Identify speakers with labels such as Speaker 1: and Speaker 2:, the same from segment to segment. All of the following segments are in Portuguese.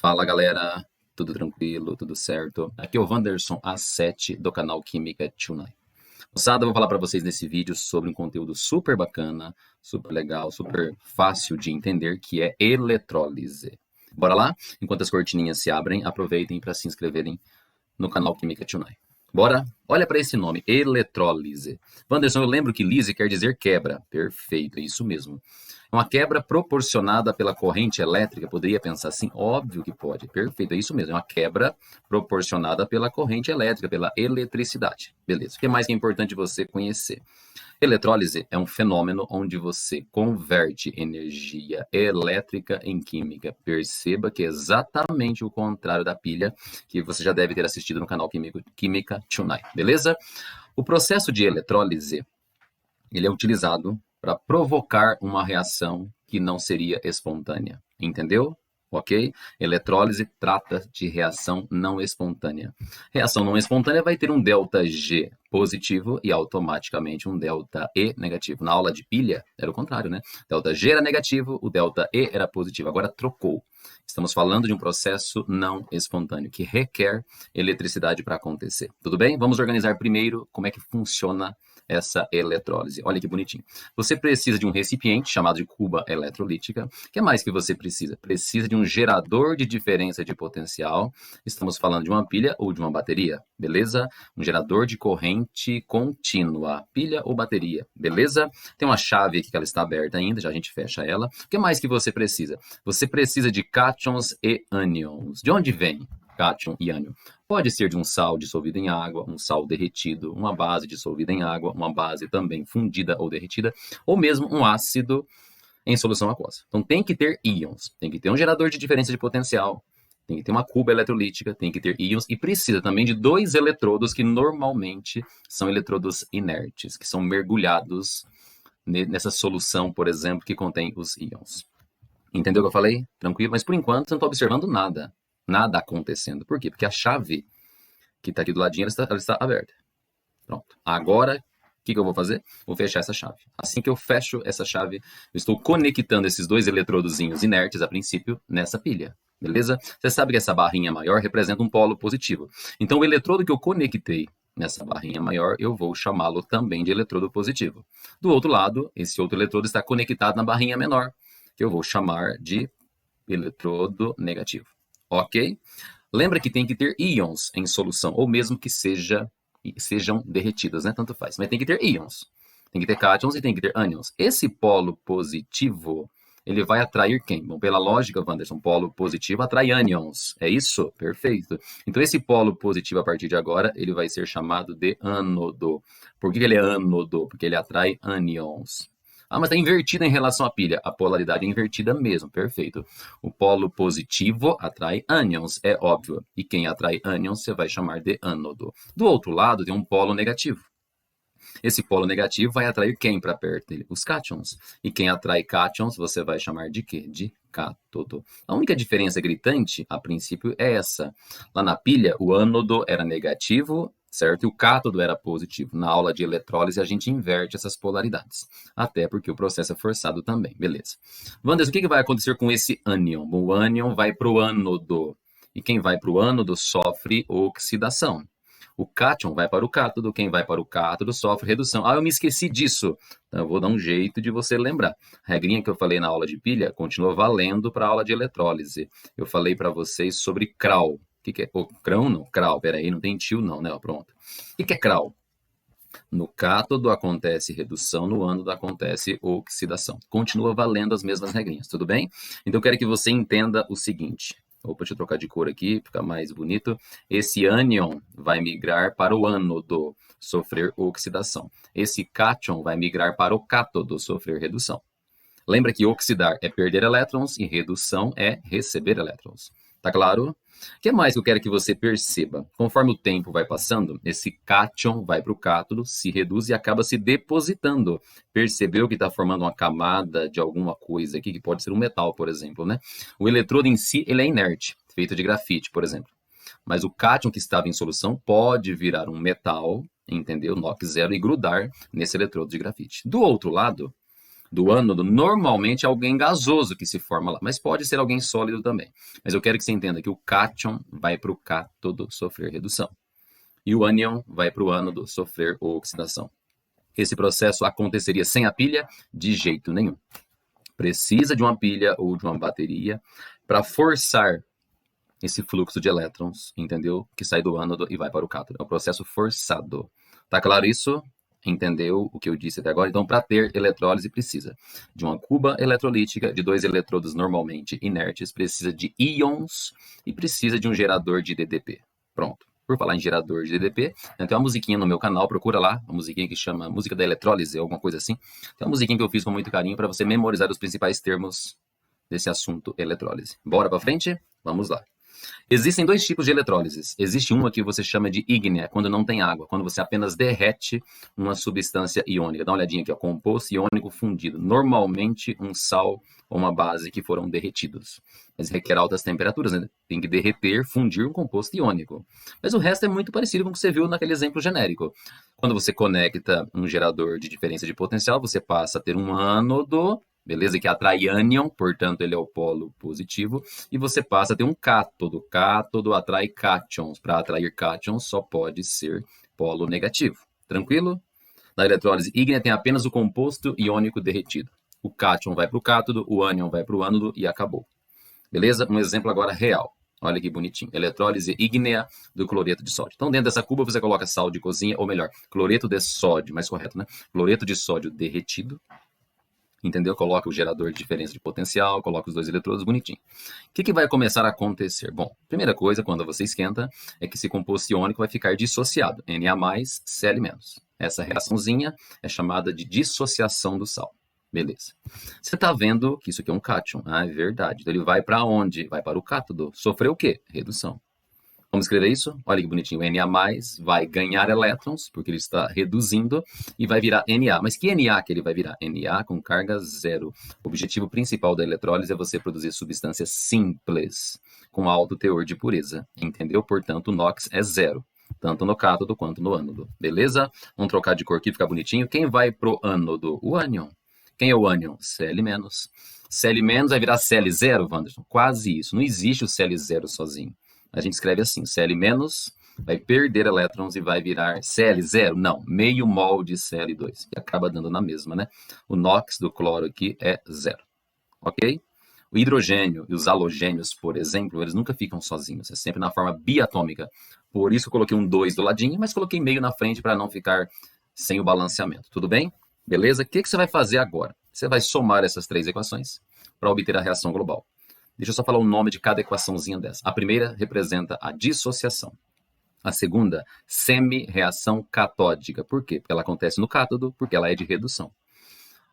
Speaker 1: Fala galera, tudo tranquilo, tudo certo? Aqui é o Wanderson A7 do canal Química Tonight. Moçada, eu vou falar para vocês nesse vídeo sobre um conteúdo super bacana, super legal, super fácil de entender, que é eletrólise. Bora lá? Enquanto as cortininhas se abrem, aproveitem para se inscreverem no canal Química Tonight. Bora? Olha para esse nome, eletrólise. Wanderson, eu lembro que lise quer dizer quebra. Perfeito, é isso mesmo. Uma quebra proporcionada pela corrente elétrica, poderia pensar assim? Óbvio que pode, perfeito, é isso mesmo, é uma quebra proporcionada pela corrente elétrica, pela eletricidade. Beleza, o que mais que é importante você conhecer? Eletrólise é um fenômeno onde você converte energia elétrica em química. Perceba que é exatamente o contrário da pilha, que você já deve ter assistido no canal Química Tonight, beleza? O processo de eletrólise, ele é utilizado para provocar uma reação que não seria espontânea, entendeu? Ok? Eletrólise trata de reação não espontânea. Reação não espontânea vai ter um ΔG positivo e automaticamente um ΔE negativo. Na aula de pilha era o contrário, né? ΔG era negativo, o ΔE era positivo. Agora trocou. Estamos falando de um processo não espontâneo que requer eletricidade para acontecer. Tudo bem? Vamos organizar primeiro como é que funciona essa eletrólise. Olha que bonitinho. Você precisa de um recipiente chamado de cuba eletrolítica. O que mais que você precisa? Precisa de um gerador de diferença de potencial. Estamos falando de uma pilha ou de uma bateria, beleza? Um gerador de corrente contínua, pilha ou bateria, beleza? Tem uma chave aqui que ela está aberta ainda, já a gente fecha ela. O que mais que você precisa? Você precisa de cátions e ânions. De onde vem cátion e ânion? Pode ser de um sal dissolvido em água, um sal derretido, uma base dissolvida em água, uma base também fundida ou derretida, ou mesmo um ácido em solução aquosa. Então tem que ter íons, tem que ter um gerador de diferença de potencial, tem que ter uma cuba eletrolítica, tem que ter íons e precisa também de dois eletrodos que normalmente são eletrodos inertes, que são mergulhados nessa solução, por exemplo, que contém os íons. Entendeu o que eu falei? Tranquilo? Mas por enquanto você não está observando nada. Nada acontecendo. Por quê? Porque a chave que está aqui do ladinho, ela está aberta. Pronto. Agora, o que eu vou fazer? Vou fechar essa chave. Assim que eu fecho essa chave, eu estou conectando esses dois eletrodozinhos inertes, a princípio, nessa pilha. Beleza? Você sabe que essa barrinha maior representa um polo positivo. Então, o eletrodo que eu conectei nessa barrinha maior, eu vou chamá-lo também de eletrodo positivo. Do outro lado, esse outro eletrodo está conectado na barrinha menor, que eu vou chamar de eletrodo negativo. Ok? Lembra que tem que ter íons em solução, ou mesmo que sejam derretidos, né? Tanto faz. Mas tem que ter íons. Tem que ter cátions e tem que ter ânions. Esse polo positivo, ele vai atrair quem? Bom, pela lógica, Wanderson, polo positivo atrai ânions. É isso? Perfeito. Então, esse polo positivo, a partir de agora, ele vai ser chamado de ânodo. Por que ele é ânodo? Porque ele atrai ânions. Ah, mas está invertida em relação à pilha. A polaridade é invertida mesmo, perfeito. O polo positivo atrai ânions, é óbvio. E quem atrai ânions você vai chamar de ânodo. Do outro lado tem um polo negativo. Esse polo negativo vai atrair quem para perto dele? Os cátions. E quem atrai cátions você vai chamar de quê? De cátodo. A única diferença gritante, a princípio, é essa. Lá na pilha, o ânodo era negativo, certo? E o cátodo era positivo. Na aula de eletrólise, a gente inverte essas polaridades. Até porque o processo é forçado também. Beleza. Wanderson, o que vai acontecer com esse ânion? Bom, o ânion vai para o ânodo. E quem vai para o ânodo sofre oxidação. O cátion vai para o cátodo, quem vai para o cátodo sofre redução. Ah, eu me esqueci disso. Então eu vou dar um jeito de você lembrar. A regrinha que eu falei na aula de pilha continua valendo para a aula de eletrólise. Eu falei para vocês sobre CRAL. O que é? O crão não? CRAL, peraí, não tem tio não, né? Pronto. O que é CRAL? No cátodo acontece redução, no ânodo acontece oxidação. Continua valendo as mesmas regrinhas, tudo bem? Então eu quero que você entenda o seguinte. Opa, deixa eu trocar de cor aqui, fica mais bonito. Esse ânion vai migrar para o ânodo, sofrer oxidação. Esse cátion vai migrar para o cátodo, sofrer redução. Lembra que oxidar é perder elétrons e redução é receber elétrons. Tá claro? O que mais que eu quero que você perceba? Conforme o tempo vai passando, esse cátion vai para o cátodo, se reduz e acaba se depositando. Percebeu que está formando uma camada de alguma coisa aqui, que pode ser um metal, por exemplo, né? O eletrodo em si, ele é inerte, feito de grafite, por exemplo. Mas o cátion que estava em solução pode virar um metal, entendeu? NOx zero e grudar nesse eletrodo de grafite. Do outro lado, do ânodo, normalmente é alguém gasoso que se forma lá, mas pode ser alguém sólido também. Mas eu quero que você entenda que o cátion vai para o cátodo sofrer redução e o ânion vai para o ânodo sofrer oxidação. Esse processo aconteceria sem a pilha? De jeito nenhum. Precisa de uma pilha ou de uma bateria para forçar esse fluxo de elétrons, entendeu? Que sai do ânodo e vai para o cátodo. É um processo forçado. Tá claro isso? Entendeu o que eu disse até agora? Então, para ter eletrólise, precisa de uma cuba eletrolítica, de 2 eletrodos normalmente inertes, precisa de íons e precisa de um gerador de DDP. Pronto. Por falar em gerador de DDP, tem uma musiquinha no meu canal, procura lá, uma musiquinha que chama Música da Eletrólise, alguma coisa assim. Tem uma musiquinha que eu fiz com muito carinho para você memorizar os principais termos desse assunto eletrólise. Bora para frente? Vamos lá. Existem 2 tipos de eletrólises. Existe uma que você chama de ígnea, quando não tem água, quando você apenas derrete uma substância iônica. Dá uma olhadinha aqui, ó, composto iônico fundido. Normalmente um sal ou uma base que foram derretidos. Mas requer altas temperaturas, né? Tem que derreter, fundir um composto iônico. Mas o resto é muito parecido com o que você viu naquele exemplo genérico. Quando você conecta um gerador de diferença de potencial, você passa a ter um ânodo, beleza? Que atrai ânion, portanto ele é o polo positivo, e você passa a ter um cátodo. Cátodo atrai cátions. Para atrair cátions só pode ser polo negativo. Tranquilo? Na eletrólise ígnea tem apenas o composto iônico derretido. O cátion vai para o cátodo, o ânion vai para o ânodo e acabou. Beleza? Um exemplo agora real. Olha que bonitinho. Eletrólise ígnea do cloreto de sódio. Então, dentro dessa cuba, você coloca sal de cozinha, ou melhor, cloreto de sódio, mais correto, né? Cloreto de sódio derretido. Entendeu? Coloca o gerador de diferença de potencial, coloca os 2 eletrodos bonitinho. O que vai começar a acontecer? Bom, primeira coisa, quando você esquenta, é que esse composto iônico vai ficar dissociado. Na+, Cl-. Essa reaçãozinha é chamada de dissociação do sal. Beleza. Você está vendo que isso aqui é um cátion. Ah, é verdade. Então ele vai para onde? Vai para o cátodo. Sofreu o quê? Redução. Vamos escrever isso? Olha que bonitinho. Na vai ganhar elétrons, porque ele está reduzindo, e vai virar Na. Mas que Na que ele vai virar? Na com carga zero. O objetivo principal da eletrólise é você produzir substâncias simples, com alto teor de pureza. Entendeu? Portanto, o NOx é zero, tanto no cátodo quanto no ânodo. Beleza? Vamos trocar de cor aqui, ficar bonitinho. Quem vai pro ânodo? O ânion. Quem é o ânion? Cl-. Cl- vai virar Cl0, Wanderson? Quase isso. Não existe o Cl0 sozinho. A gente escreve assim, Cl- vai perder elétrons e vai virar Cl0? Não, meio mol de Cl2, que acaba dando na mesma, né? O NOx do cloro aqui é zero, ok? O hidrogênio e os halogênios, por exemplo, eles nunca ficam sozinhos, é sempre na forma biatômica. Por isso eu coloquei um 2 do ladinho, mas coloquei meio na frente para não ficar sem o balanceamento, tudo bem? Beleza? O que você vai fazer agora? Você vai somar essas 3 equações para obter a reação global. Deixa eu só falar o nome de cada equaçãozinha dessa. A primeira representa a dissociação. A segunda, semi-reação catódica. Por quê? Porque ela acontece no cátodo, porque ela é de redução.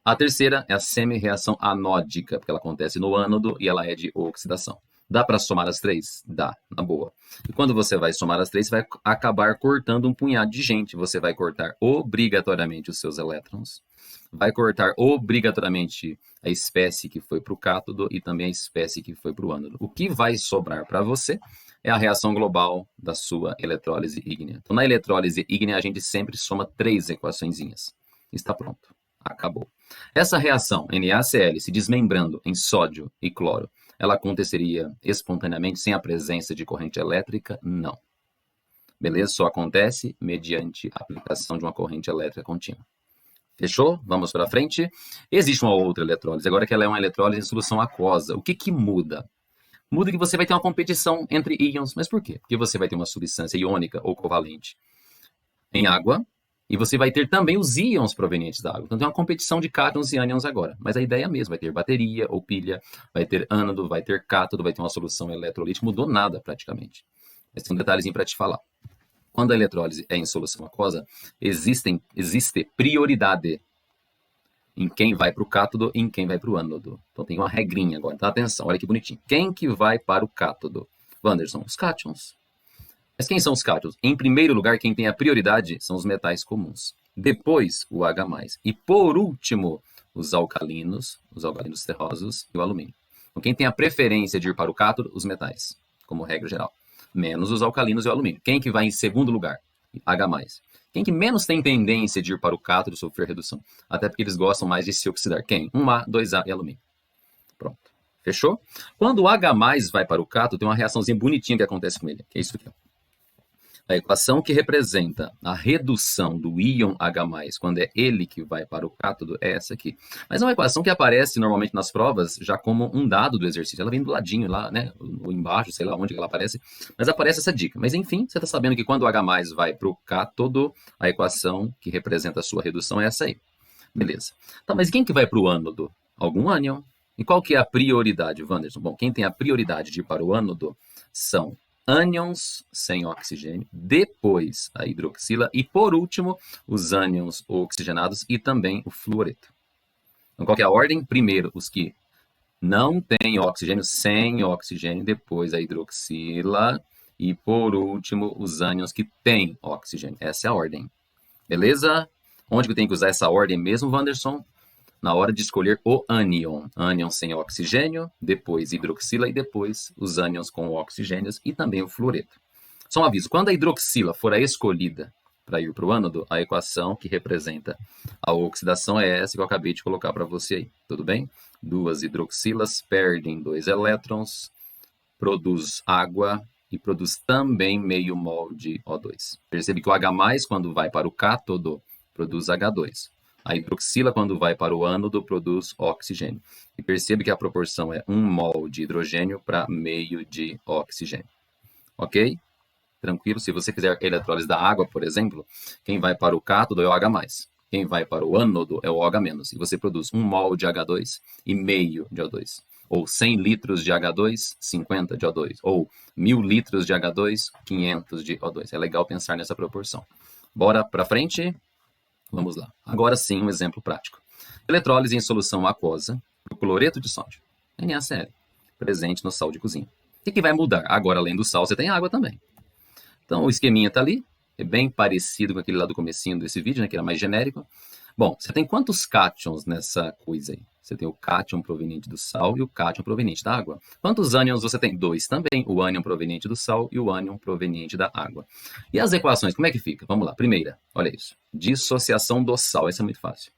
Speaker 1: A terceira é a semi-reação anódica, porque ela acontece no ânodo e ela é de oxidação. Dá para somar as 3? Dá, na boa. E quando você vai somar as 3, você vai acabar cortando um punhado de gente. Você vai cortar obrigatoriamente os seus elétrons, vai cortar obrigatoriamente a espécie que foi para o cátodo e também a espécie que foi para o ânodo. O que vai sobrar para você é a reação global da sua eletrólise ígnea. Então, na eletrólise ígnea, a gente sempre soma 3 equaçõezinhas. Está pronto. Acabou. Essa reação NaCl se desmembrando em sódio e cloro, ela aconteceria espontaneamente sem a presença de corrente elétrica? Não. Beleza? Só acontece mediante a aplicação de uma corrente elétrica contínua. Fechou? Vamos para frente. Existe uma outra eletrólise, agora que ela é uma eletrólise em solução aquosa. O que muda? Muda que você vai ter uma competição entre íons. Mas por quê? Porque você vai ter uma substância iônica ou covalente em água, e você vai ter também os íons provenientes da água. Então tem uma competição de cátions e ânions agora. Mas a ideia é a mesma, vai ter bateria ou pilha, vai ter ânodo, vai ter cátodo, vai ter uma solução eletrolítica, mudou nada praticamente. Esse é um detalhezinho para te falar. Quando a eletrólise é em solução aquosa, existe prioridade em quem vai para o cátodo e em quem vai para o ânodo. Então tem uma regrinha agora, então atenção, olha que bonitinho. Quem que vai para o cátodo? Wanderson, os cátions. Mas quem são os cátions? Em primeiro lugar, quem tem a prioridade são os metais comuns. Depois, o H+. E por último, os alcalinos terrosos e o alumínio. Então, quem tem a preferência de ir para o cátodo? Os metais, como regra geral. Menos os alcalinos e o alumínio. Quem que vai em segundo lugar? H+. Quem que menos tem tendência de ir para o cátodo sofrer redução? Até porque eles gostam mais de se oxidar. Quem? 1A, 2A e alumínio. Pronto. Fechou? Quando o H+ vai para o cátodo, tem uma reaçãozinha bonitinha que acontece com ele. Que é isso aqui. A equação que representa a redução do íon H+, quando é ele que vai para o cátodo, é essa aqui. Mas é uma equação que aparece normalmente nas provas já como um dado do exercício. Ela vem do ladinho lá, né? Ou embaixo, sei lá onde ela aparece. Mas aparece essa dica. Mas enfim, você está sabendo que quando o H+ vai para o cátodo, a equação que representa a sua redução é essa aí. Beleza. Tá, mas quem que vai para o ânodo? Algum ânion. E qual que é a prioridade, Wanderson? Bom, quem tem a prioridade de ir para o ânodo são ânions sem oxigênio, depois a hidroxila e, por último, os ânions oxigenados e também o fluoreto. Então, qual que é a ordem? Primeiro, os que não têm oxigênio, sem oxigênio, depois a hidroxila e, por último, os ânions que têm oxigênio. Essa é a ordem. Beleza? Onde que eu tenho que usar essa ordem mesmo, Wanderson? Na hora de escolher o ânion. Ânion sem oxigênio, depois hidroxila e depois os ânions com oxigênios e também o fluoreto. Só um aviso, quando a hidroxila for a escolhida para ir para o ânodo, a equação que representa a oxidação é essa que eu acabei de colocar para você aí, tudo bem? Duas hidroxilas perdem 2 elétrons, produz água e produz também meio mol de O2. Percebe que o H+, quando vai para o cátodo, produz H2. A hidroxila, quando vai para o ânodo, produz oxigênio. E percebe que a proporção é 1 mol de hidrogênio para meio de oxigênio. Ok? Tranquilo? Se você fizer eletrólise da água, por exemplo, quem vai para o cátodo é o H+. Quem vai para o ânodo é o OH-. E você produz 1 mol de H2 e meio de O2. Ou 100 litros de H2, 50 de O2. Ou 1000 litros de H2, 500 de O2. É legal pensar nessa proporção. Bora para frente? Vamos lá. Agora sim, um exemplo prático. Eletrólise em solução aquosa do cloreto de sódio, NaCl, presente no sal de cozinha. O que vai mudar? Agora, além do sal, você tem água também. Então, o esqueminha está ali, é bem parecido com aquele lá do comecinho desse vídeo, né, que era mais genérico. Bom, você tem quantos cátions nessa coisa aí? Você tem o cátion proveniente do sal e o cátion proveniente da água. Quantos ânions você tem? 2 também, o ânion proveniente do sal e o ânion proveniente da água. E as equações, como é que fica? Vamos lá, primeira, olha isso. Dissociação do sal, essa é muito fácil.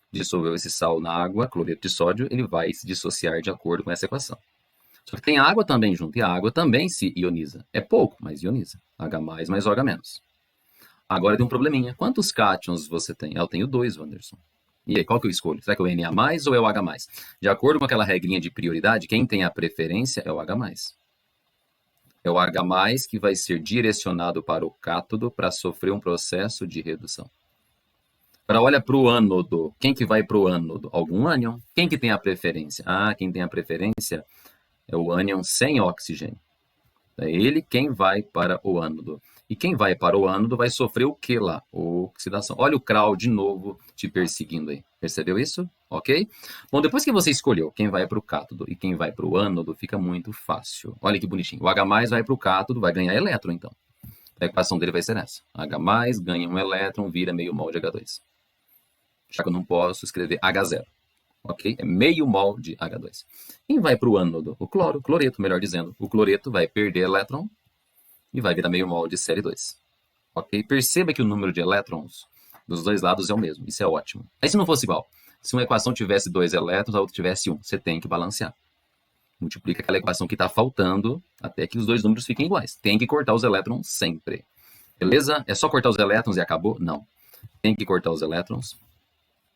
Speaker 1: Dissolveu esse sal na água, cloreto de sódio, ele vai se dissociar de acordo com essa equação. Só que tem água também junto, e a água também se ioniza. É pouco, mas ioniza. H+, mais OH-. Agora tem um probleminha. Quantos cátions você tem? Eu tenho 2, Wanderson. E aí, qual que eu escolho? Será que é o Na+ ou é o H+? De acordo com aquela regrinha de prioridade, quem tem a preferência é o H+. É o H+, que vai ser direcionado para o cátodo para sofrer um processo de redução. Agora olha para o ânodo. Quem que vai para o ânodo? Algum ânion. Quem que tem a preferência? Quem tem a preferência é o ânion sem oxigênio. É ele quem vai para o ânodo. E quem vai para o ânodo vai sofrer o que lá? Oxidação. Olha o CRAL de novo te perseguindo aí. Percebeu isso? Ok? Bom, depois que você escolheu quem vai para o cátodo e quem vai para o ânodo, fica muito fácil. Olha que bonitinho. O H+ vai para o cátodo, vai ganhar elétron, então. A equação dele vai ser essa. H+ ganha um elétron, vira meio mol de H2. Já que eu não posso escrever H0. Ok? É meio mol de H2. Quem vai para o ânodo? O cloreto, melhor dizendo. O cloreto vai perder elétron e vai virar meio mol de Cl2. Ok? Perceba que o número de elétrons dos dois lados é o mesmo. Isso é ótimo. Aí se não fosse igual, se uma equação tivesse 2 elétrons, a outra tivesse 1, você tem que balancear. Multiplica aquela equação que está faltando até que os dois números fiquem iguais. Tem que cortar os elétrons sempre. Beleza? É só cortar os elétrons e acabou? Não. Tem que cortar os elétrons.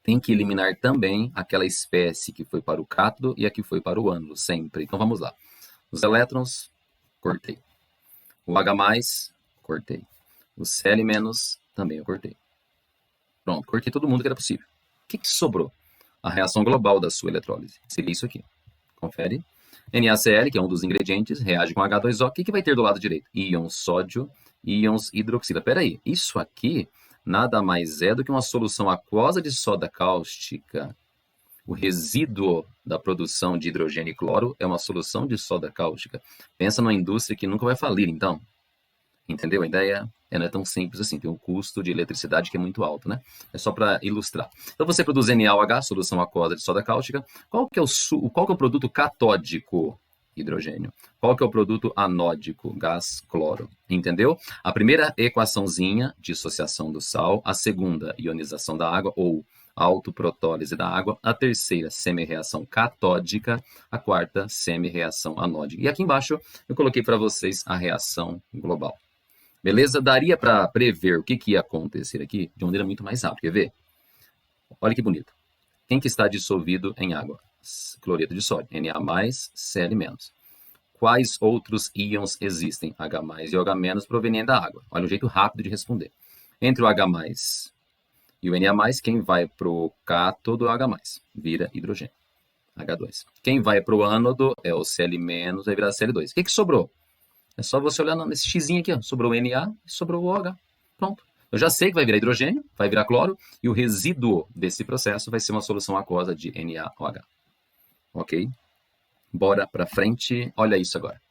Speaker 1: Tem que eliminar também aquela espécie que foi para o cátodo e a que foi para o ânodo, sempre. Então vamos lá. Os elétrons, cortei. O H+, cortei. O Cl- também eu cortei. Pronto, cortei todo mundo que era possível. O que sobrou? A reação global da sua eletrólise. Seria isso aqui. Confere. NaCl, que é um dos ingredientes, reage com H2O. O que vai ter do lado direito? Íons sódio, íons hidroxila. Peraí, isso aqui nada mais é do que uma solução aquosa de soda cáustica. O resíduo da produção de hidrogênio e cloro é uma solução de soda cáustica. Pensa numa indústria que nunca vai falir, então. Entendeu a ideia? Não é tão simples assim, tem um custo de eletricidade que é muito alto, né? É só para ilustrar. Então você produz NaOH, solução aquosa de soda cáustica. Qual que é o produto catódico? hidrogênio. Qual que é o produto anódico? Gás cloro. Entendeu? A primeira equaçãozinha, dissociação do sal. A segunda, ionização da água, ou autoprotólise da água. A terceira, semi-reação catódica. A quarta, semi-reação anódica. E aqui embaixo eu coloquei para vocês a reação global. Beleza? Daria para prever o que ia acontecer aqui de maneira muito mais rápida. Quer ver? Olha que bonito. Quem que está dissolvido em água? Cloreto de sódio, Na+, Cl-. Quais outros íons existem? H+ e OH- provenientes da água. Olha um jeito rápido de responder. Entre o H+ e o Na+, quem vai para o cátodo é o H+, vira hidrogênio, H2. Quem vai para o ânodo é o Cl-, vai virar Cl2. O que sobrou? É só você olhar nesse xizinho aqui, ó. Sobrou o Na e sobrou o OH. Pronto. Eu já sei que vai virar hidrogênio, vai virar cloro, e o resíduo desse processo vai ser uma solução aquosa de NaOH. Ok? Bora para frente. Olha isso agora.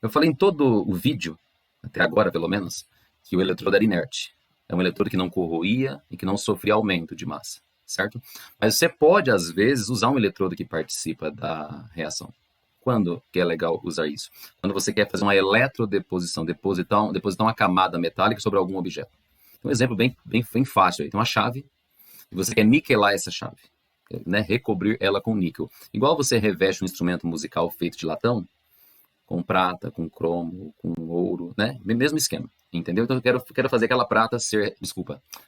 Speaker 1: Eu falei em todo o vídeo, até agora pelo menos, que o eletrodo era inerte. É um eletrodo que não corroía e que não sofria aumento de massa, certo? Mas você pode, às vezes, usar um eletrodo que participa da reação. Quando que é legal usar isso? Quando você quer fazer uma eletrodeposição, depositar uma camada metálica sobre algum objeto. Um exemplo bem fácil aí. Tem uma chave e você quer niquelar essa chave, né? Recobrir ela com níquel. Igual você reveste um instrumento musical feito de latão, com prata, com cromo, com ouro, né? Mesmo esquema, entendeu? Então eu quero fazer aquela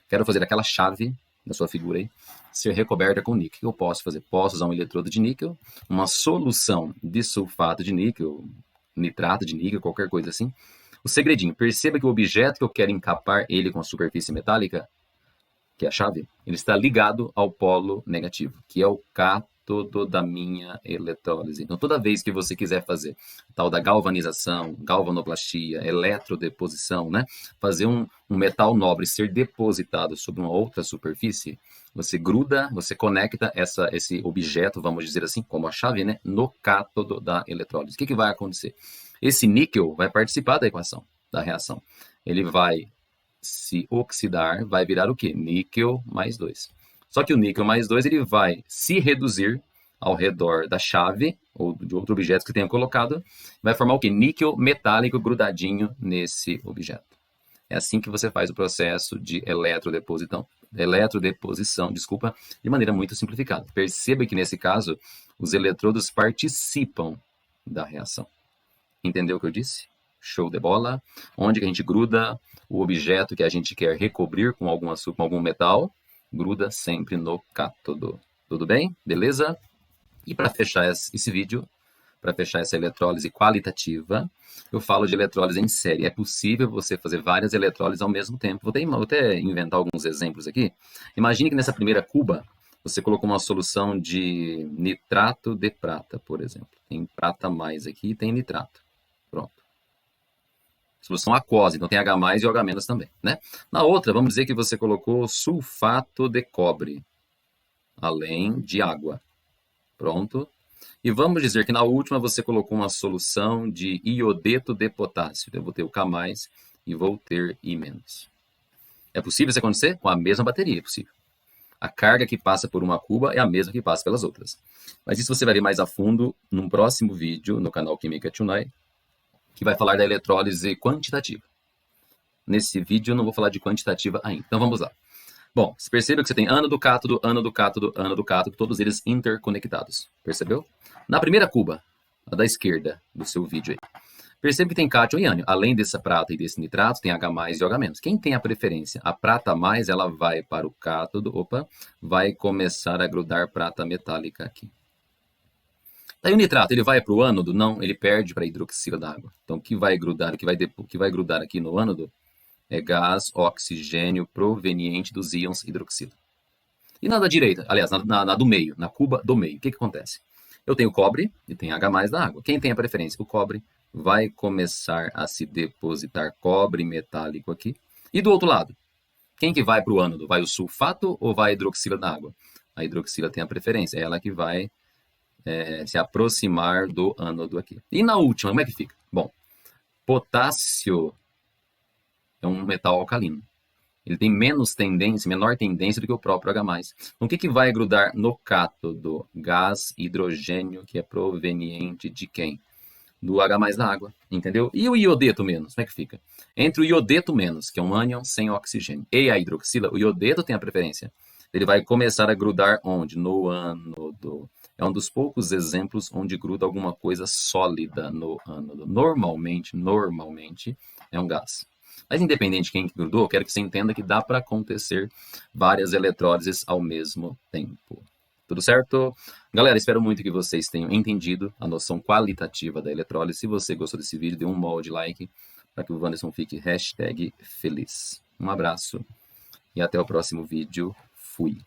Speaker 1: quero fazer aquela chave da sua figura aí ser recoberta com níquel. O que eu posso fazer? Posso usar um eletrodo de níquel, uma solução de sulfato de níquel, nitrato de níquel, qualquer coisa assim. O segredinho, perceba que o objeto que eu quero encapar ele com a superfície metálica, que é a chave, ele está ligado ao polo negativo, que é o cátodo da minha eletrólise. Então, toda vez que você quiser fazer tal da galvanização, galvanoplastia, eletrodeposição, né, fazer um metal nobre ser depositado sobre uma outra superfície, você gruda, você conecta esse objeto, vamos dizer assim, como a chave, né, no cátodo da eletrólise. O que vai acontecer? Esse níquel vai participar da equação, da reação. Ele vai se oxidar, vai virar o quê? Níquel mais 2. Só que o níquel mais 2 ele vai se reduzir ao redor da chave ou de outro objeto que tenha colocado, vai formar o quê? Níquel metálico grudadinho nesse objeto. É assim que você faz o processo de eletrodeposição, de maneira muito simplificada. Perceba que nesse caso os eletrodos participam da reação. Entendeu o que eu disse? Show de bola. Onde que a gente gruda o objeto que a gente quer recobrir com algum metal? Gruda sempre no cátodo. Tudo bem? Beleza? E para fechar esse vídeo, para fechar essa eletrólise qualitativa, eu falo de eletrólise em série. É possível você fazer várias eletrólises ao mesmo tempo. Vou até inventar alguns exemplos aqui. Imagine que nessa primeira cuba, você colocou uma solução de nitrato de prata, por exemplo. Tem prata mais aqui e tem nitrato. Pronto. Solução aquosa, então tem H+ e OH- também, né? Na outra, vamos dizer que você colocou sulfato de cobre, além de água. Pronto. E vamos dizer que na última você colocou uma solução de iodeto de potássio. Eu vou ter o K+, e vou ter I-. É possível isso acontecer? Com a mesma bateria, é possível. A carga que passa por uma cuba é a mesma que passa pelas outras. Mas isso você vai ver mais a fundo num próximo vídeo no canal Química Tunai, que vai falar da eletrólise quantitativa. Nesse vídeo eu não vou falar de quantitativa ainda. Então vamos lá. Bom, você percebe que você tem ânodo, cátodo, ânodo, cátodo, ânodo, cátodo, todos eles interconectados. Percebeu? Na primeira cuba, a da esquerda do seu vídeo aí, percebe que tem cátion e ânion. Além dessa prata e desse nitrato, tem H+ e OH-. Quem tem a preferência? A prata mais, ela vai para o cátodo, vai começar a grudar prata metálica aqui. Daí o nitrato, ele vai para o ânodo? Não, ele perde para a hidroxila d'água. Então, o que vai grudar aqui no ânodo é gás oxigênio proveniente dos íons hidroxila. E na da direita, aliás, na do meio, na cuba do meio, o que acontece? Eu tenho cobre e tem H+ da água. Quem tem a preferência? O cobre vai começar a se depositar cobre metálico aqui. E do outro lado, quem que vai para o ânodo? Vai o sulfato ou vai a hidroxila da água? A hidroxila tem a preferência, é ela que vai se aproximar do ânodo aqui. E na última, como é que fica? Bom, potássio é um metal alcalino. Ele tem menor tendência do que o próprio H+. Então, o que vai grudar no cátodo? Gás hidrogênio, que é proveniente de quem? do H+ da água, entendeu? E o iodeto menos, como é que fica? Entre o iodeto menos, que é um ânion sem oxigênio, e a hidroxila, o iodeto tem a preferência. Ele vai começar a grudar onde? No ânodo. É um dos poucos exemplos onde gruda alguma coisa sólida no ânodo. Normalmente é um gás. Mas independente de quem que grudou, quero que você entenda que dá para acontecer várias eletrólises ao mesmo tempo. Tudo certo? Galera, espero muito que vocês tenham entendido a noção qualitativa da eletrólise. Se você gostou desse vídeo, dê um molde like para que o Wanderson fique #feliz. Um abraço e até o próximo vídeo. Fui!